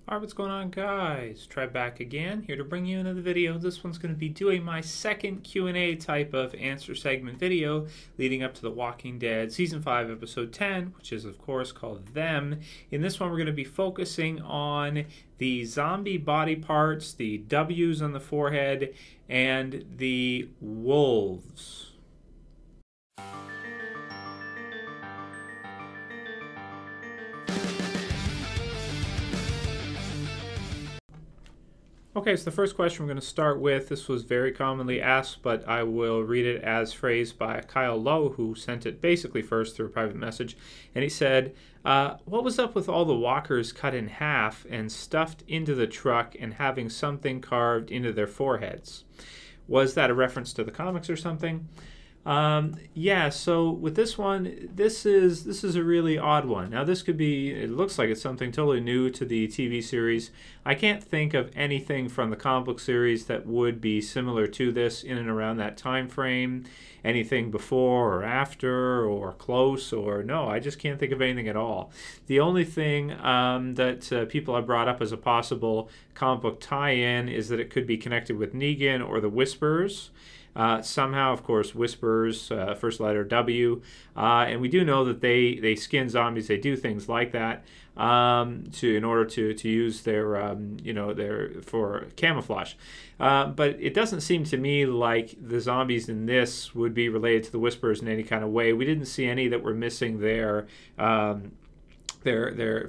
Alright, what's going on, guys? Trev back again, here to bring you another video. This one's going to be doing my second Q&A type of answer segment video leading up to The Walking Dead Season 5, Episode 10, which is, of course, called Them. In this one, we're going to be focusing on the zombie body parts, the W's on the forehead, and the wolves. Okay, so the first question we're going to start with, this was very commonly asked, but I will read it as phrased by Kyle Lowe, who sent it basically first through a private message. And he said, what was up with all the walkers cut in half and stuffed into the truck and having something carved into their foreheads? Was that a reference to the comics or something? Yeah, so with this one, this is a really odd one. Now this could be, it looks like it's something totally new to the TV series. I can't think of anything from the comic book series that would be similar to this in and around that time frame. Anything before or after or close, or no, I just can't think of anything at all. The only thing that people have brought up as a possible comic book tie-in is that it could be connected with Negan or the Whisperers. Somehow, of course, Whisperers, first letter W, and we do know that they skin zombies. They do things like that in order to use their for camouflage. But it doesn't seem to me like the zombies in this would be related to the Whisperers in any kind of way. We didn't see any that were missing their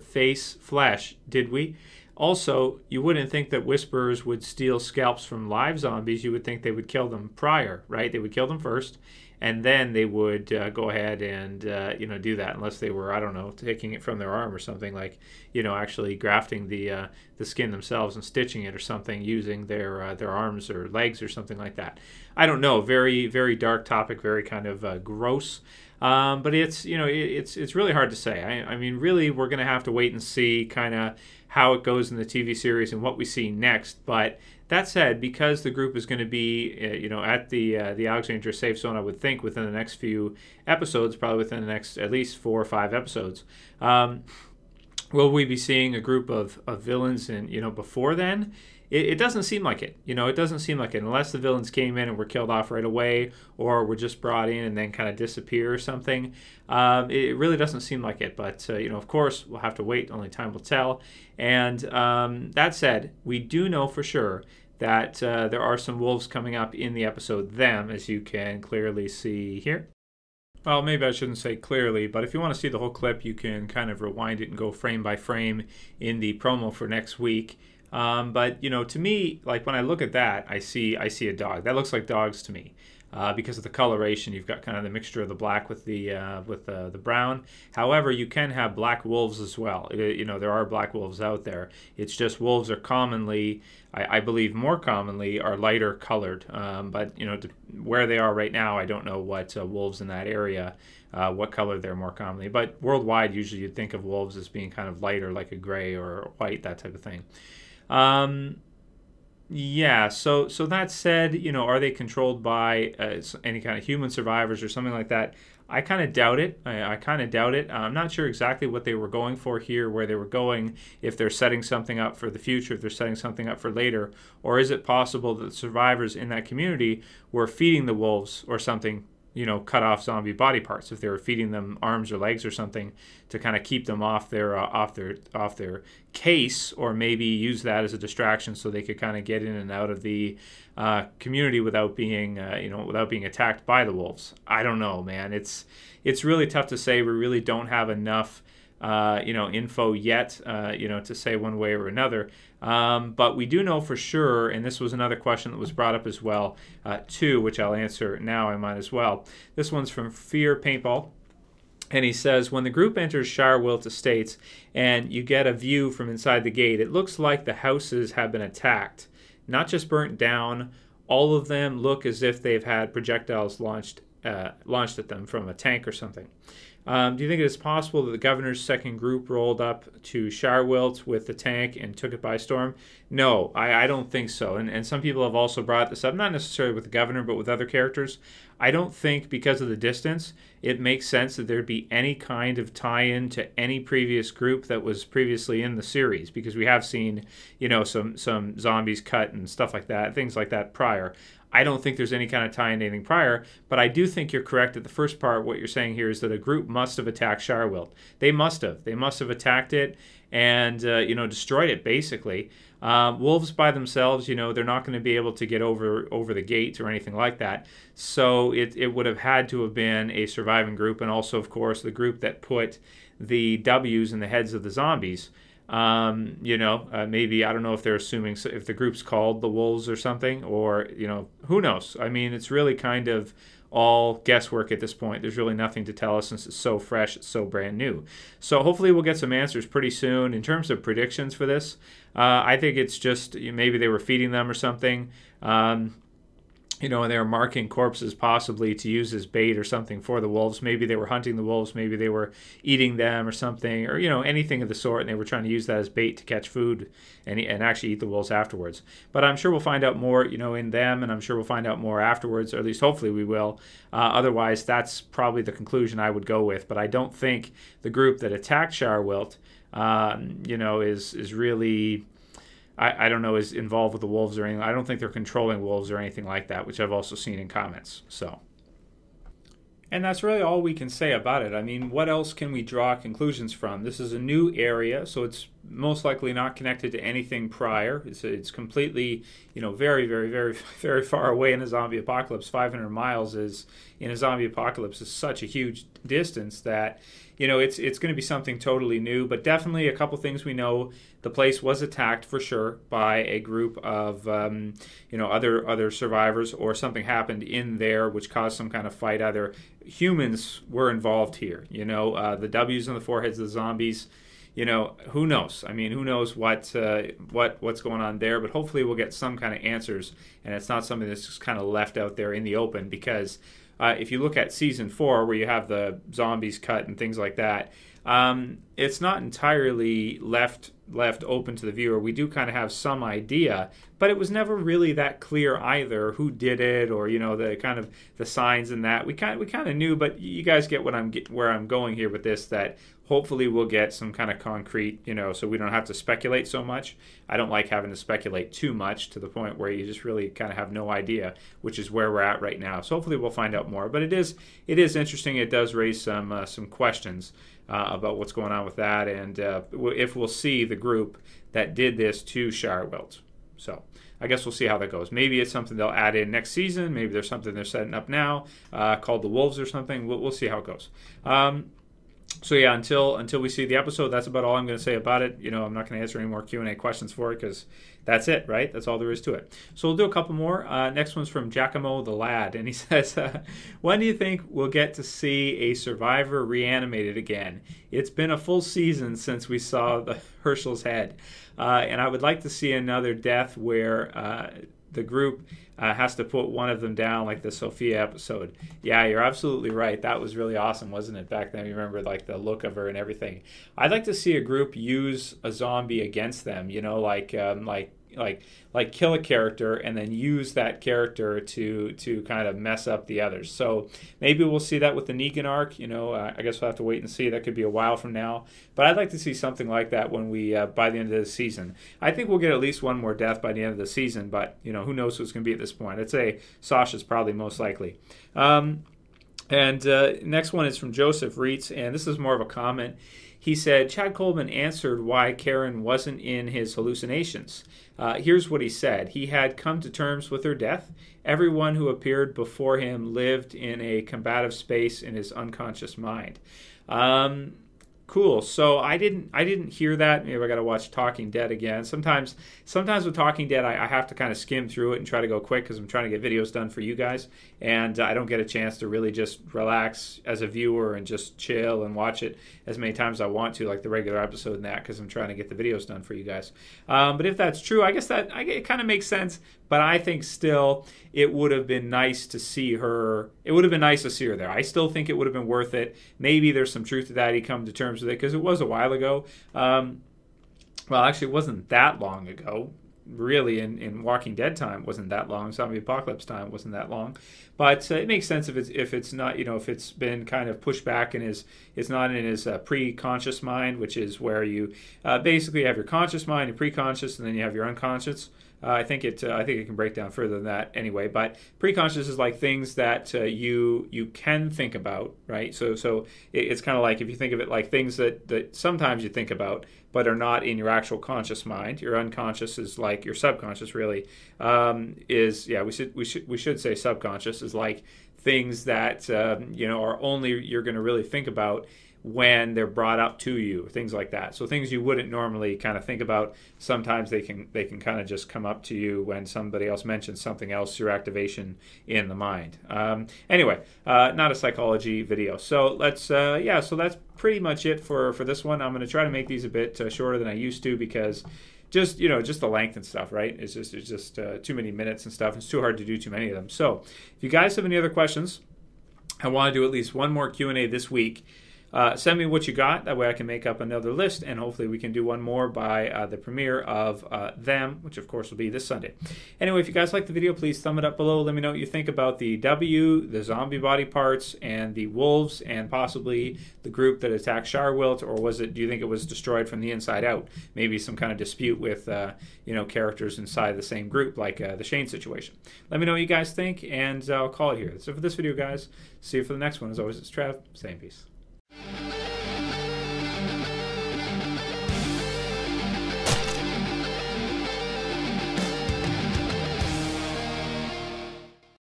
face flesh, did we? Also, you wouldn't think that Whisperers would steal scalps from live zombies. You would think they would kill them prior, right? They would kill them first, and then they would go ahead and do that, unless they were, I don't know, taking it from their arm or something, like actually grafting the skin themselves and stitching it or something using their arms or legs or something like that. I don't know. Very, very dark topic. Very kind of gross. But it's it's really hard to say. I mean, really, we're going to have to wait and see kind of how it goes in the TV series and what we see next. But that said, because the group is going to be at the Alexandria safe zone, I would think within the next few episodes, probably within the next at least 4 or 5 episodes, will we be seeing a group of villains and before then? It doesn't seem like it. It doesn't seem like it unless the villains came in and were killed off right away, or were just brought in and then kind of disappear or something. It really doesn't seem like it. But of course, we'll have to wait. Only time will tell. And that said, we do know for sure that there are some wolves coming up in the episode Them, as you can clearly see here. Well, maybe I shouldn't say clearly, but if you want to see the whole clip, you can kind of rewind it and go frame by frame in the promo for next week. But to me, like when I look at that, I see a dog. That looks like dogs to me, because of the coloration. You've got kind of the mixture of the black with the brown. However, you can have black wolves as well. There are black wolves out there. It's just wolves are commonly, I believe, more commonly are lighter colored. But where they are right now, I don't know what wolves in that area. What color they're more commonly. But worldwide, usually you'd think of wolves as being kind of lighter, like a gray or white, that type of thing. Yeah, so that said, are they controlled by any kind of human survivors or something like that? I kind of doubt it. I kind of doubt it. I'm not sure exactly what they were going for here, where they were going, if they're setting something up for the future, if they're setting something up for later, or is it possible that the survivors in that community were feeding the wolves or something, cut off zombie body parts, if they were feeding them arms or legs or something to kind of keep them off their case, or maybe use that as a distraction so they could kind of get in and out of the community without being attacked by the wolves. I don't know, man. It's really tough to say. We really don't have enough info yet, to say one way or another. But we do know for sure, and this was another question that was brought up as well, too, which I'll answer now. I might as well. This one's from Fearpaintball. And he says, when the group enters Shirewilt Estates and you get a view from inside the gate, it looks like the houses have been attacked, not just burnt down. All of them look as if they've had projectiles launched at them from a tank or something. Do you think it is possible that the governor's second group rolled up to Shirewilt with the tank and took it by storm? No, I don't think so. And some people have also brought this up, not necessarily with the governor, but with other characters. I don't think because of the distance, it makes sense that there'd be any kind of tie-in to any previous group that was previously in the series, because we have seen, some zombies cut and stuff like that, things like that prior. I don't think there's any kind of tie-in to anything prior, but I do think you're correct at the first part. What you're saying here is that a group must have attacked Shirewilt. They must have. They must have attacked it and, destroyed it, basically. Wolves by themselves, they're not going to be able to get over the gates or anything like that. So it would have had to have been a surviving group, and also, of course, the group that put the W's in the heads of the zombies. Maybe, I don't know if they're assuming if the group's called the Wolves or something, or, who knows? I mean, it's really kind of all guesswork at this point. There's really nothing to tell us since it's so fresh, it's so brand new. So hopefully we'll get some answers pretty soon. In terms of predictions for this, I think it's just maybe they were feeding them or something. And they were marking corpses possibly to use as bait or something for the wolves. Maybe they were hunting the wolves. Maybe they were eating them or something, or, anything of the sort. And they were trying to use that as bait to catch food and actually eat the wolves afterwards. But I'm sure we'll find out more, in them, and I'm sure we'll find out more afterwards, or at least hopefully we will. Otherwise, that's probably the conclusion I would go with. But I don't think the group that attacked Shirewilt, is really... I don't know, is involved with the wolves or anything. I don't think they're controlling wolves or anything like that, which I've also seen in comments. And that's really all we can say about it. I mean, what else can we draw conclusions from? This is a new area, so it's most likely not connected to anything prior. It's completely, very, very, very, very far away in a zombie apocalypse. 500 miles is, in a zombie apocalypse, is such a huge distance that, it's going to be something totally new. But definitely a couple things we know. The place was attacked for sure by a group of, other survivors, or something happened in there which caused some kind of fight. Either humans were involved here, the W's on the foreheads of the zombies. Who knows? I mean, who knows what's going on there? But hopefully we'll get some kind of answers, and it's not something that's just kind of left out there in the open. Because if you look at season 4, where you have the zombies cut and things like that, it's not entirely left open to the viewer. We do kind of have some idea, but it was never really that clear either who did it, or the kind of the signs and that. We kind of knew, but you guys get where I'm going here with this. That hopefully we'll get some kind of concrete, so we don't have to speculate so much. I don't like having to speculate too much to the point where you just really kind of have no idea, which is where we're at right now. So hopefully we'll find out more. But it is interesting. It does raise some questions about what's going on with that, and if we'll see the group that did this to Shirewilt. So I guess we'll see how that goes. Maybe it's something they'll add in next season. Maybe there's something they're setting up now called the Wolves or something. We'll see how it goes. So yeah, until we see the episode, that's about all I'm going to say about it. I'm not going to answer any more Q&A questions for it, because that's it, right? That's all there is to it. So we'll do a couple more. Next one's from Giacomo the Lad, and he says, when do you think we'll get to see a survivor reanimated again? It's been a full season since we saw the Herschel's head, and I would like to see another death where the group has to put one of them down, like the Sophia episode. Yeah, you're absolutely right. That was really awesome, wasn't it, back then? You remember, like, the look of her and everything. I'd like to see a group use a zombie against them, like kill a character and then use that character to kind of mess up the others. So maybe we'll see that with the Negan arc. I guess we'll have to wait and see. That could be a while from now. But I'd like to see something like that when we by the end of the season. I think we'll get at least one more death by the end of the season, but who knows who it's going to be at this point. I'd say Sasha's probably most likely. And next one is from Joseph Reitz, and this is more of a comment. He said, Chad Coleman answered why Karen wasn't in his hallucinations. Here's what he said. He had come to terms with her death. Everyone who appeared before him lived in a combative space in his unconscious mind. Cool. So I didn't hear that. Maybe I got to watch Talking Dead again. Sometimes with Talking Dead, I have to kind of skim through it and try to go quick because I'm trying to get videos done for you guys, and I don't get a chance to really just relax as a viewer and just chill and watch it as many times as I want to, like the regular episode and that, because I'm trying to get the videos done for you guys. But if that's true, I guess it kind of makes sense. But I think still it would have been nice to see her. It would have been nice to see her there. I still think it would have been worth it. Maybe there's some truth to that. He come to terms with it because it was a while ago. Well, actually, it wasn't that long ago. really in Walking Dead time wasn't that long. Zombie apocalypse time wasn't that long, but it makes sense if it's not, if it's been kind of pushed back and it's not in his pre-conscious mind, which is where you basically have your conscious mind, your pre-conscious, and then you have your unconscious. I think it can break down further than that anyway. But pre-conscious is like things that you can think about, right? So it's kind of like, if you think of it like things that sometimes you think about but are not in your actual conscious mind. Your unconscious is like your subconscious, really. We should say subconscious is like things that are only you're going to really think about when they're brought up to you, things like that. So things you wouldn't normally kind of think about, sometimes they can kind of just come up to you when somebody else mentions something else, your activation in the mind. Anyway, not a psychology video. So let's so that's pretty much it for this one. I'm going to try to make these a bit shorter than I used to, because just the length and stuff, right? It's just too many minutes and stuff. It's too hard to do too many of them. So if you guys have any other questions, I want to do at least one more Q&A this week. Send me what you got. That way I can make up another list, and hopefully we can do one more by the premiere of them, which of course will be this Sunday. Anyway, if you guys like the video, please thumb it up below. Let me know what you think about the W, the zombie body parts, and the wolves, and possibly the group that attacked Shirewilt, or do you think it was destroyed from the inside out? Maybe some kind of dispute with characters inside the same group, like the Shane situation. Let me know what you guys think, and I'll call it here. So for this video, guys, see you for the next one. As always, it's Trev. Saying peace.